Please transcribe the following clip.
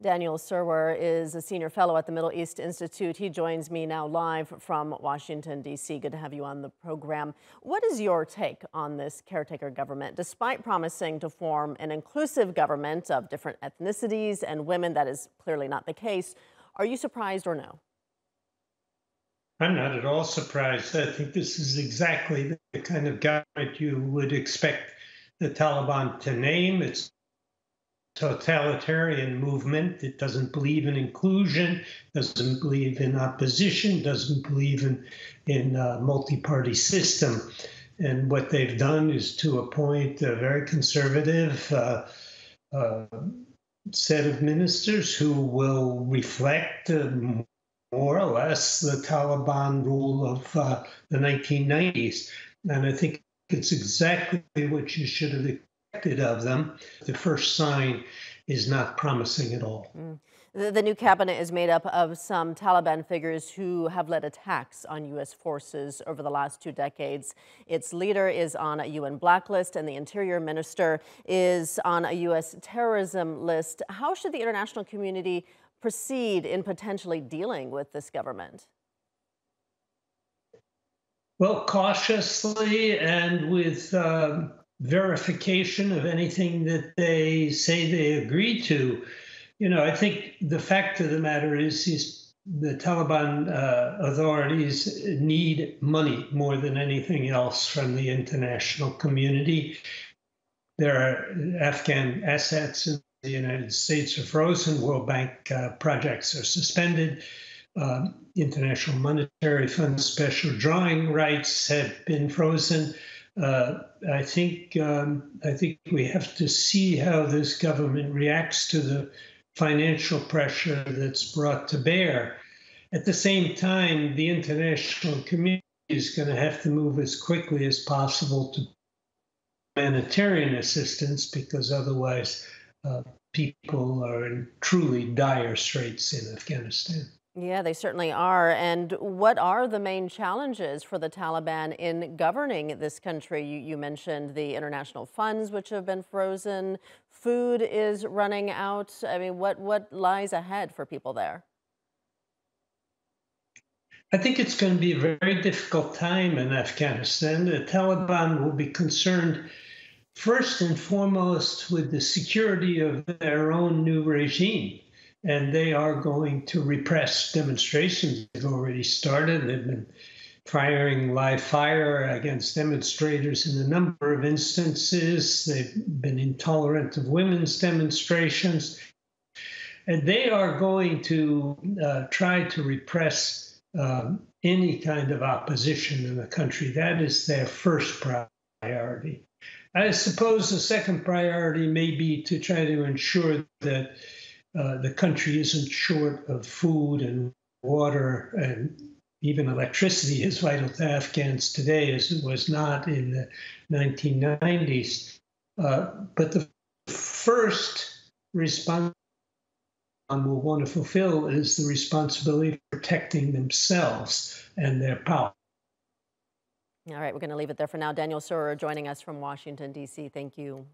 Daniel Serwer is a senior fellow at the Middle East Institute. He joins me now live from Washington, D.C. Good to have you on the program. What is your take on this caretaker government? Despite promising to form an inclusive government of different ethnicities and women, that is clearly not the case. Are you surprised or no? I'm not at all surprised. I think this is exactly the kind of government you would expect the Taliban to name. It's totalitarian movement. It doesn't believe in inclusion, doesn't believe in opposition, doesn't believe in a multi-party system. And what they've done is to appoint a very conservative set of ministers who will reflect more or less the Taliban rule of the 1990s. And I think it's exactly what you should have expected of them. The first sign is not promising at all. The new cabinet is made up of some Taliban figures who have led attacks on U.S. forces over the last 2 decades. Its leader is on a UN blacklist, and the interior minister is on a U.S. terrorism list. How should the international community proceed in potentially dealing with this government? Well, cautiously and with verification of anything that they say they agree to. You know, I think the fact of the matter is the Taliban authorities need money more than anything else from the international community. There are Afghan assets in the United States are frozen. World Bank projects are suspended. International Monetary Fund special drawing rights have been frozen. I think we have to see how this government reacts to the financial pressure that's brought to bear. At the same time, the international community is going to have to move as quickly as possible to humanitarian assistance, because otherwise people are in truly dire straits in Afghanistan. Yeah, they certainly are. And what are the main challenges for the Taliban in governing this country? You mentioned the international funds, which have been frozen. Food is running out. I mean, what lies ahead for people there? I think it's going to be a very difficult time in Afghanistan. The Taliban will be concerned first and foremost with the security of their own new regime. And they are going to repress demonstrations. They've already started. They've been firing live fire against demonstrators in a number of instances. They've been intolerant of women's demonstrations. And they are going to try to repress any kind of opposition in the country. That is their first priority. I suppose the second priority may be to try to ensure that the country isn't short of food and water, and even electricity is vital to Afghans today, as it was not in the 1990s. But the first responsibility will want to fulfill is the responsibility of protecting themselves and their power. All right, we're going to leave it there for now. Daniel Serwer joining us from Washington, D.C. Thank you.